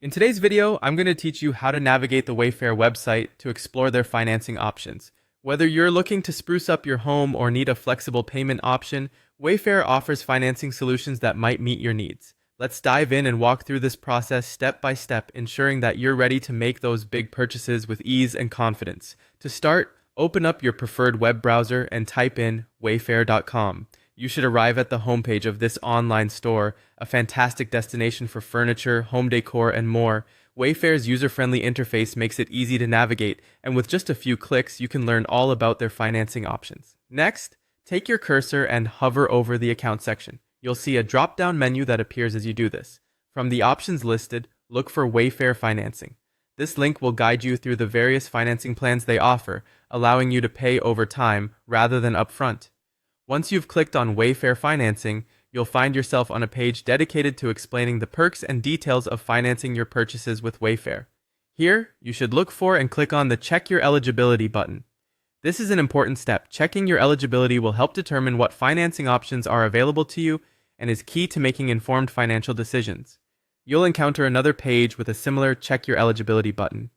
In today's video, I'm going to teach you how to navigate the Wayfair website to explore their financing options. Whether you're looking to spruce up your home or need a flexible payment option, Wayfair offers financing solutions that might meet your needs. Let's dive in and walk through this process step by step, ensuring that you're ready to make those big purchases with ease and confidence. To start, open up your preferred web browser and type in wayfair.com. You should arrive at the homepage of this online store, a fantastic destination for furniture, home decor, and more. Wayfair's user-friendly interface makes it easy to navigate, and with just a few clicks, you can learn all about their financing options. Next, take your cursor and hover over the account section. You'll see a drop-down menu that appears as you do this. From the options listed, look for Wayfair Financing. This link will guide you through the various financing plans they offer, allowing you to pay over time rather than upfront. Once you've clicked on Wayfair Financing, you'll find yourself on a page dedicated to explaining the perks and details of financing your purchases with Wayfair. Here, you should look for and click on the Check Your Eligibility button. This is an important step. Checking your eligibility will help determine what financing options are available to you and is key to making informed financial decisions. You'll encounter another page with a similar Check Your Eligibility button.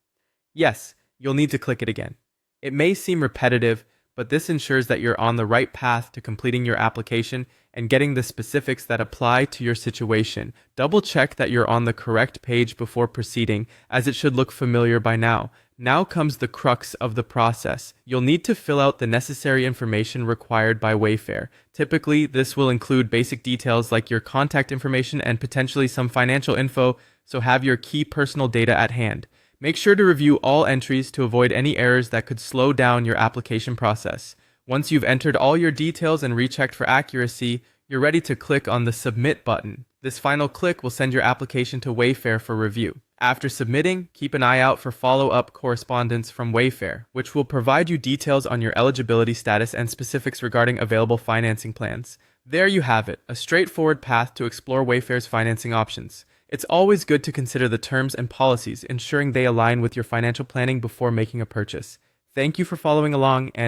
Yes, you'll need to click it again. It may seem repetitive, but this ensures that you're on the right path to completing your application and getting the specifics that apply to your situation. Double check that you're on the correct page before proceeding, as it should look familiar by now. Now comes the crux of the process. You'll need to fill out the necessary information required by Wayfair. Typically, this will include basic details like your contact information and potentially some financial info, so have your key personal data at hand. Make sure to review all entries to avoid any errors that could slow down your application process. Once you've entered all your details and rechecked for accuracy, you're ready to click on the Submit button. This final click will send your application to Wayfair for review. After submitting, keep an eye out for follow-up correspondence from Wayfair, which will provide you details on your eligibility status and specifics regarding available financing plans. There you have it, a straightforward path to explore Wayfair's financing options. It's always good to consider the terms and policies, ensuring they align with your financial planning before making a purchase. Thank you for following along, and